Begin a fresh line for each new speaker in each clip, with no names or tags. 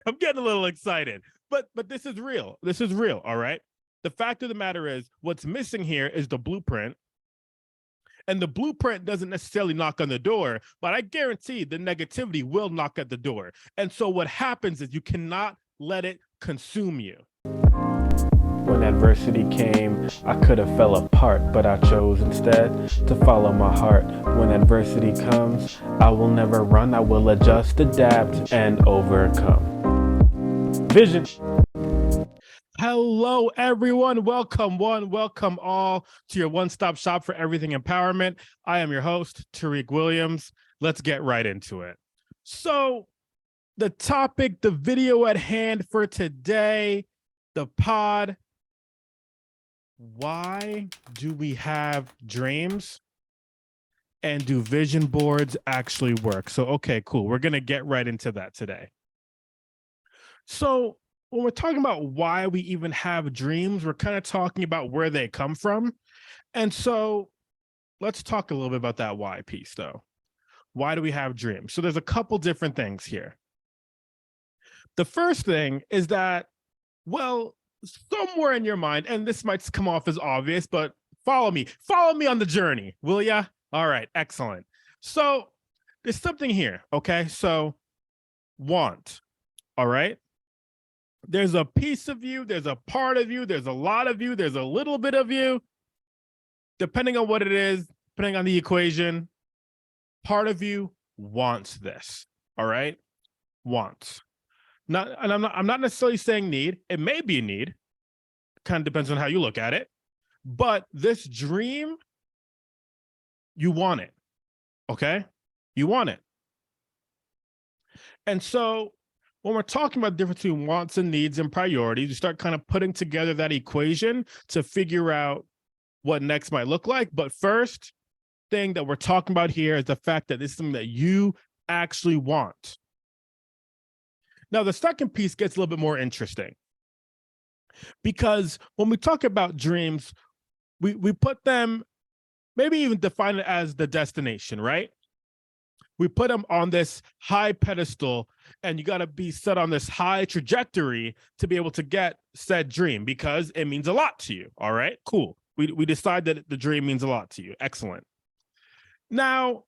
I'm getting a little excited. But this is real. This is real, all right? The fact of the matter is what's missing here is the blueprint. And the blueprint doesn't necessarily knock on the door, but I guarantee the negativity will knock at the door. And so what happens is you cannot let it consume you.
When adversity came, I could have fell apart, but I chose instead to follow my heart. When adversity comes, I will never run, I will adjust, adapt, and overcome. Vision.
Hello, everyone. Welcome, one, welcome all to your one stop shop for everything empowerment. I am your host, Tariq Williams. Let's get right into it. So, the topic, the video at hand for today, the pod. Why do we have dreams? And do vision boards actually work? So, okay, cool. We're going to get right into that today. So, when we're talking about why we even have dreams, we're kind of talking about where they come from. And so, let's talk a little bit about that why piece, though. Why do we have dreams? So, there's a couple different things here. The first thing is that, well, somewhere in your mind, and this might come off as obvious, but follow me on the journey, will ya? All right, excellent. So, there's something here, okay? So, want, all right? There's a piece of you, there's a part of you, there's a lot of you, there's a little bit of you. Depending on what it is, depending on the equation, part of you wants this. All right? Wants. I'm not necessarily saying need. It may be a need. Kind of depends on how you look at it. But this dream, you want it. Okay? You want it. And so when we're talking about the difference between wants and needs and priorities, you start kind of putting together that equation to figure out what next might look like. But first thing that we're talking about here is the fact that this is something that you actually want. Now, the second piece gets a little bit more interesting because when we talk about dreams, we put them, maybe even define it as the destination, right? We put them on this high pedestal, and you got to be set on this high trajectory to be able to get said dream because it means a lot to you. All right, cool. We decide that the dream means a lot to you. Excellent. Now,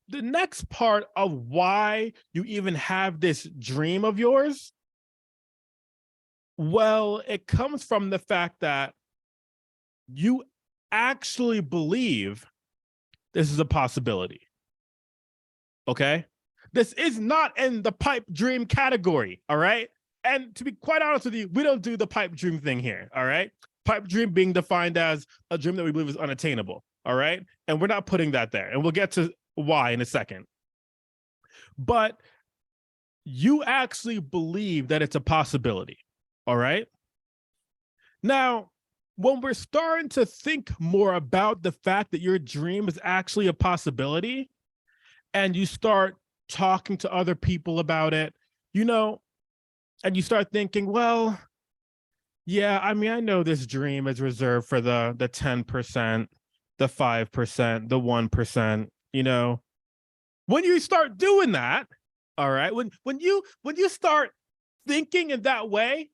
the next part of why you even have this dream of yours, well, it comes from the fact that you actually believe this is a possibility. Okay? This is not in the pipe dream category, all right? And to be quite honest with you, we don't do the pipe dream thing here, all right? Pipe dream being defined as a dream that we believe is unattainable, all right? And we're not putting that there. And we'll get to why in a second. But you actually believe that it's a possibility, all right? Now, when we're starting to think more about the fact that your dream is actually a possibility, and you start talking to other people about it, and you start thinking, well, yeah, I mean, I know this dream is reserved for the 10%, the 5%, the 1%, When you start doing that, all right, when you start thinking in that way,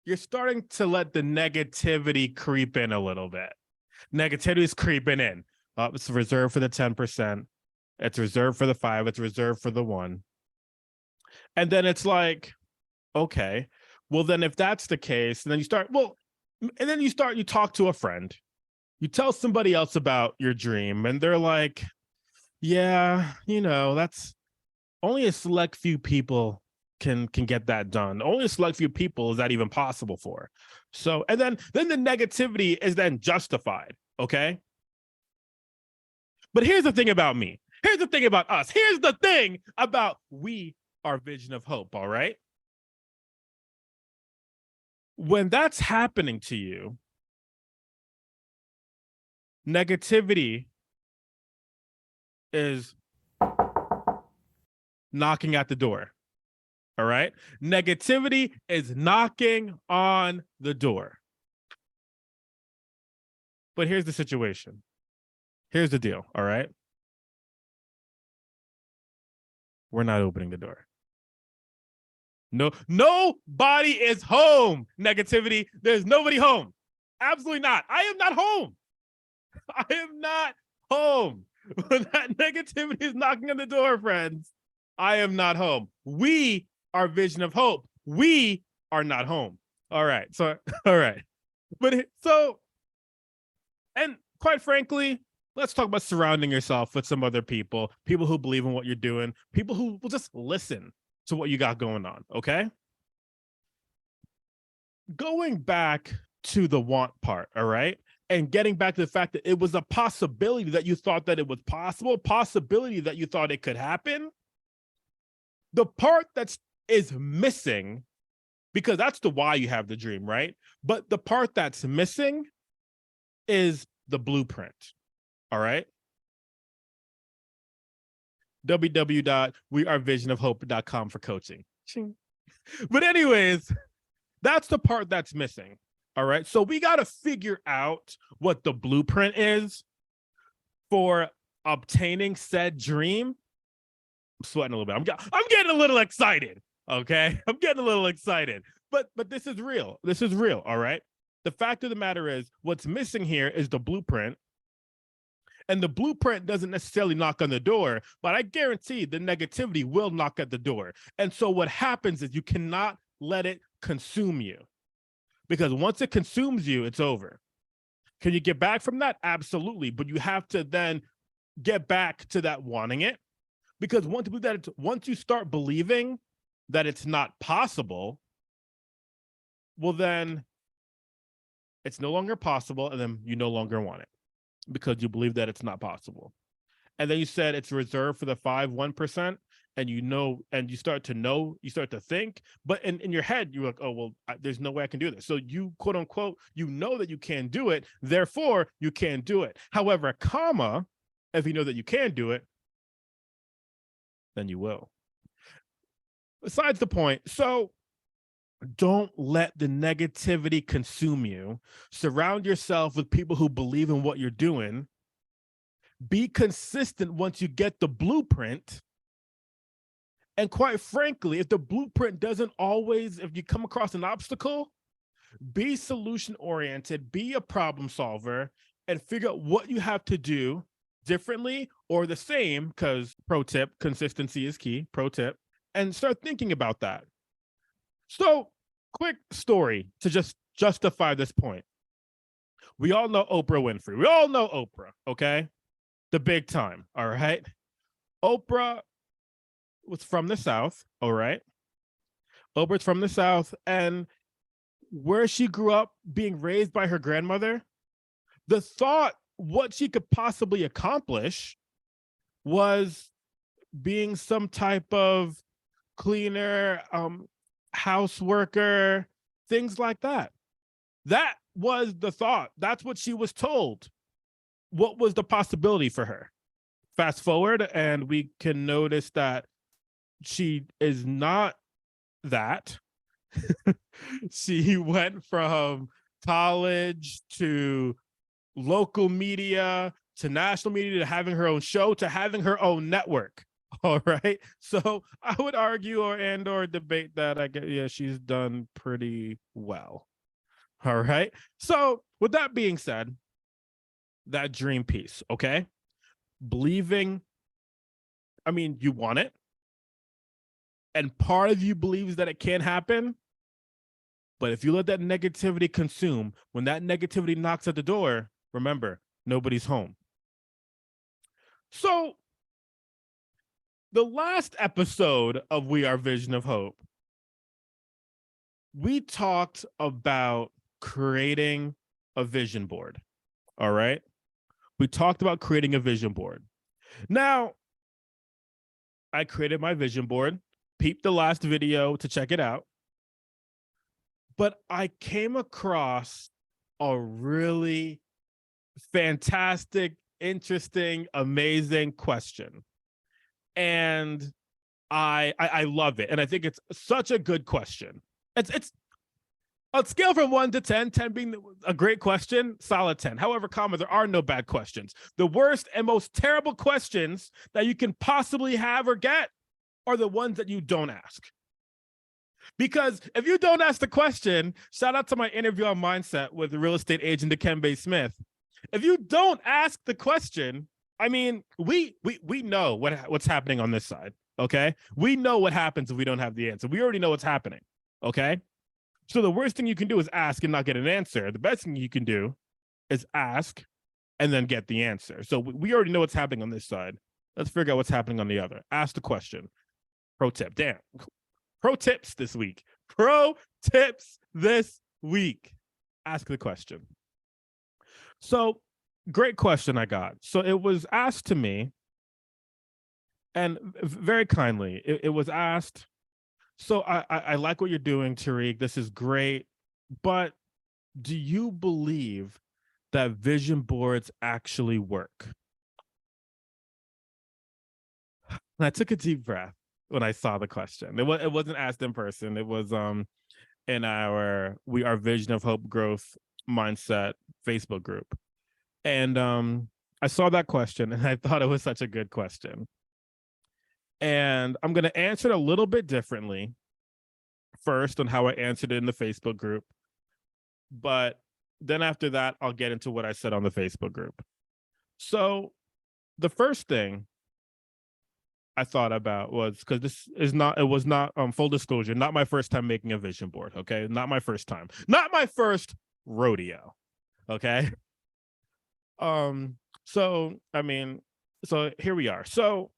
you're starting to let the negativity creep in a little bit. Negativity is creeping in. It's reserved for the 10%. It's reserved for the 5. It's reserved for the 1. And then it's like, okay, well, then if that's the case, and then you talk to a friend, you tell somebody else about your dream, and they're like, yeah, that's only a select few people can get that done. Only a select few people is that even possible for. So, and then the negativity is then justified, okay? But here's the thing about me. Here's the thing about us. Here's the thing about we, our vision of hope, all right? When that's happening to you, negativity is knocking at the door, all right? Negativity is knocking on the door. But here's the situation. Here's the deal, all right? We're not opening the door. No, nobody is home. Negativity. There's nobody home. Absolutely not. I am not home. I am not home. When that negativity is knocking on the door, friends, I am not home. We are Vision of Hope. We are not home. All right. So, all right. But so, and quite frankly, let's talk about surrounding yourself with some other people who believe in what you're doing, people who will just listen to what you got going on. Okay. Going back to the want part. All right. And getting back to the fact that it was a possibility that you thought that it was possible, possibility that you thought it could happen. The part that is missing, because that's the why you have the dream, right? But the part that's missing is the blueprint. All right. www.wearevisionofhope.com for coaching. But anyways, that's the part that's missing. All right. So we got to figure out what the blueprint is for obtaining said dream. I'm sweating a little bit. I'm getting a little excited. Okay. I'm getting a little excited. But this is real. This is real. All right. The fact of the matter is, what's missing here is the blueprint. And the blueprint doesn't necessarily knock on the door, but I guarantee the negativity will knock at the door. And so what happens is you cannot let it consume you. Because once it consumes you, it's over. Can you get back from that? Absolutely. But you have to then get back to that wanting it. Because once you start believing that it's not possible, well, then it's no longer possible, and then you no longer want it because you believe that it's not possible. And then you said it's reserved for the 1%. And you start to think, but in your head, you're like, oh, well, there's no way I can do this. So you, quote unquote, you know that you can do it. Therefore, you can do it. However, comma, if you know that you can do it, then you will. Besides the point. So don't let the negativity consume you. Surround yourself with people who believe in what you're doing. Be consistent once you get the blueprint. And quite frankly, if the blueprint doesn't always, if you come across an obstacle, be solution oriented, be a problem solver, and figure out what you have to do differently or the same, because pro tip, consistency is key, pro tip, and start thinking about that. So quick story to just justify this point. We all know Oprah Winfrey. We all know Oprah, okay? The big time, all right? Oprah was from the South, all right? Oprah's from the South, and where she grew up, being raised by her grandmother, the thought what she could possibly accomplish was being some type of cleaner, house worker, things like that. That was the thought. That's what she was told. What was the possibility for her? Fast forward, and we can notice that she is not that. She went from college to local media to national media to having her own show to having her own network. All right. So I would argue or debate that she's done pretty well. All right. So with that being said, that dream piece, okay? Believing, you want it. And part of you believes that it can happen. But if you let that negativity consume, when that negativity knocks at the door, remember, nobody's home. So the last episode of We Are Vision of Hope, we talked about creating a vision board. All right. We talked about creating a vision board. Now, I created my vision board. Peep the last video to check it out. But I came across a really fantastic, interesting, amazing question. And I love it. And I think it's such a good question. It's on a scale from 1 to 10, 10 being a great question, solid 10. However, there are no bad questions. The worst and most terrible questions that you can possibly have or get are the ones that you don't ask. Because if you don't ask the question, shout out to my interview on Mindset with the real estate agent Dikembe Smith. If you don't ask the question, I mean, we know what's happening on this side. Okay, we know what happens if we don't have the answer. We already know what's happening. Okay, so the worst thing you can do is ask and not get an answer. The best thing you can do is ask and then get the answer. So we already know what's happening on this side. Let's figure out what's happening on the other. Ask the question. Pro tip. Damn. Pro tips this week. Pro tips this week. Ask the question. So, great question I got. So it was asked to me, and very kindly, it was asked. So I like what you're doing, Tariq. This is great. But do you believe that vision boards actually work? And I took a deep breath when I saw the question. It wasn't asked in person. It was in our Vision of Hope Growth Mindset Facebook group. And I saw that question and I thought it was such a good question. And I'm going to answer it a little bit differently first on how I answered it in the Facebook group. But then after that, I'll get into what I said on the Facebook group. So the first thing I thought about was, because it was not full disclosure, not my first time making a vision board. Okay. Not my first time, not my first rodeo. Okay. So here we are. So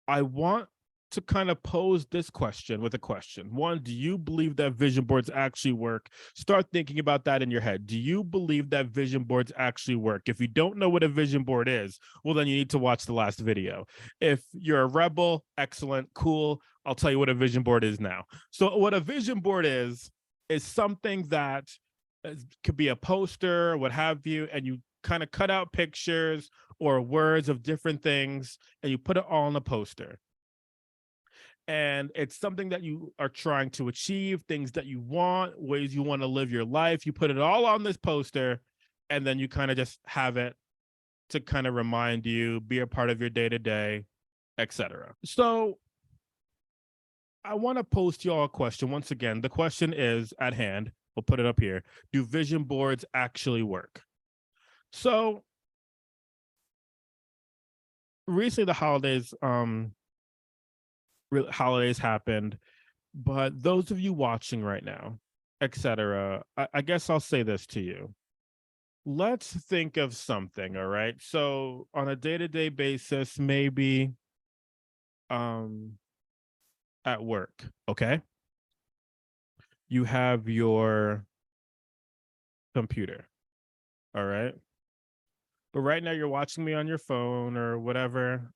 I want to kind of pose this question with a question. One, do you believe that vision boards actually work? Start thinking about that in your head. Do you believe that vision boards actually work? If you don't know what a vision board is, well, then you need to watch the last video. If you're a rebel, excellent, cool. I'll tell you what a vision board is now. So what a vision board is something that could be a poster, what have you, and you kind of cut out pictures or words of different things and you put it all on a poster. And it's something that you are trying to achieve, things that you want, ways you want to live your life. You put it all on this poster, and then you kind of just have it to kind of remind you, be a part of your day-to-day, etc. So I want to pose to you all a question. Once again, the question is at hand. We'll put it up here. Do vision boards actually work? So recently the holidays happened, but those of you watching right now, etc., I guess I'll say this to you. Let's think of something, all right? So on a day-to-day basis, maybe at work, okay? You have your computer, all right? But right now you're watching me on your phone or whatever.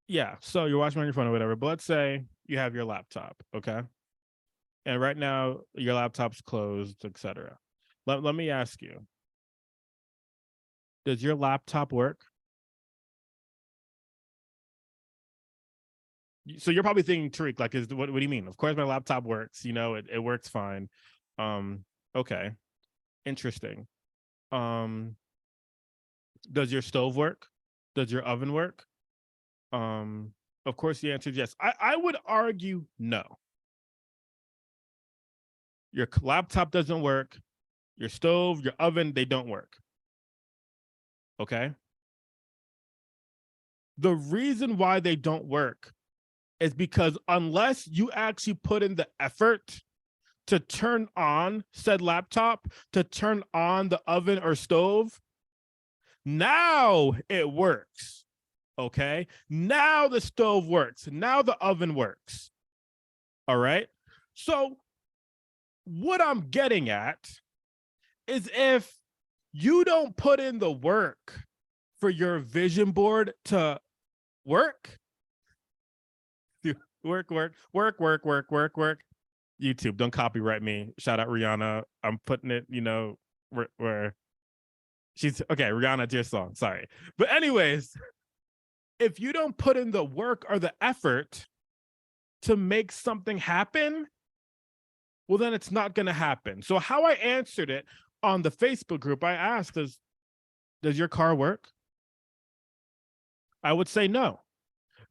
Yeah, so you're watching on your phone or whatever, but let's say you have your laptop, okay? And right now your laptop's closed, etc. Let me ask you, does your laptop work? So you're probably thinking, Tariq, like, what do you mean? Of course my laptop works, it works fine. Okay, interesting. Does your stove work? Does your oven work? Of course the answer is yes. I would argue no. Your laptop doesn't work. Your stove, your oven, they don't work. Okay? The reason why they don't work is because unless you actually put in the effort to turn on said laptop, to turn on the oven or stove, now it works. Okay? Now the stove works. Now the oven works. All right? So what I'm getting at is if you don't put in the work for your vision board to work, work. YouTube, don't copyright me. Shout out Rihanna. I'm putting it, where she's okay. Rihanna, dear song. Sorry. But anyways, if you don't put in the work or the effort to make something happen, well, then it's not going to happen. So how I answered it on the Facebook group, I asked, does your car work? I would say no,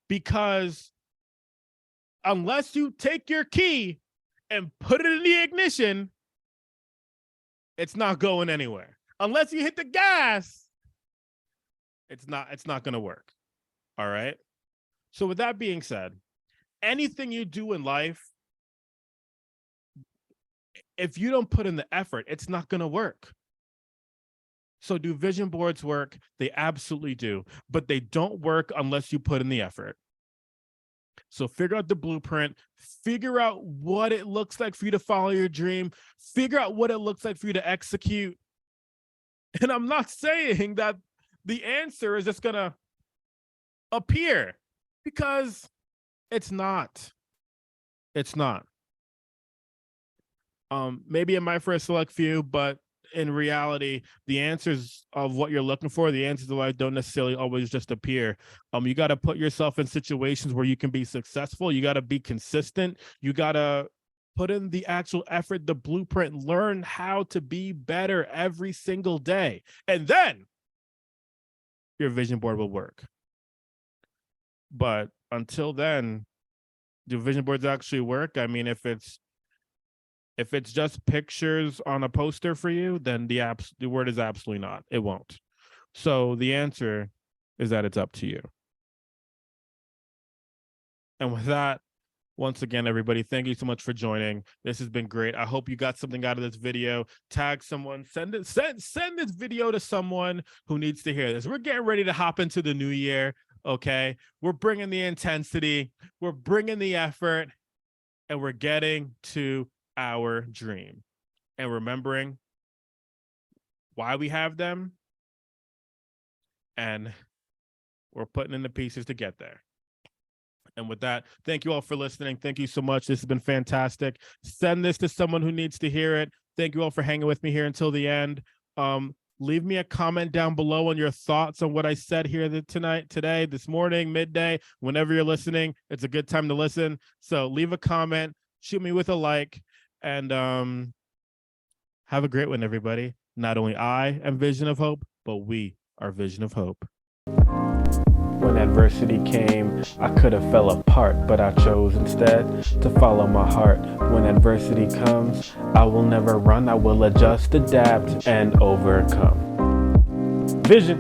because unless you take your key and put it in the ignition, it's not going anywhere. Unless you hit the gas, it's not going to work. All right? So with that being said, anything you do in life, if you don't put in the effort, it's not going to work. So do vision boards work? They absolutely do, but they don't work unless you put in the effort. So figure out the blueprint, figure out what it looks like for you to follow your dream, figure out what it looks like for you to execute. And I'm not saying that the answer is just going to appear, because it's not. It's not. Maybe it might for a select few, but in reality, the answers of what you're looking for, the answers of life don't necessarily always just appear. You got to put yourself in situations where you can be successful. You got to be consistent. You got to put in the actual effort, the blueprint, learn how to be better every single day. And then your vision board will work. But until then, do vision boards actually work? I mean, if it's just pictures on a poster for you, then the word is absolutely not. It won't. So the answer is that it's up to you. And with that, once again, everybody, thank you so much for joining. This has been great. I hope you got something out of this video. Tag someone, send this video to someone who needs to hear this. We're getting ready to hop into the new year. Okay, we're bringing the intensity, we're bringing the effort, and we're getting to our dream and remembering why we have them, and we're putting in the pieces to get there. And with that, thank you all for listening. Thank you so much. This has been fantastic. Send this to someone who needs to hear it. Thank you all for hanging with me here until the end. Leave me a comment down below on your thoughts on what I said here today, this morning, midday, whenever you're listening. It's a good time to listen. So leave a comment, shoot me with a like, and have a great one, everybody. Not only I am Vision of Hope, but we are Vision of Hope.
When adversity came, I could have fell apart, but I chose instead to follow my heart. When adversity comes, I will never run. I will adjust, adapt, and overcome. Vision.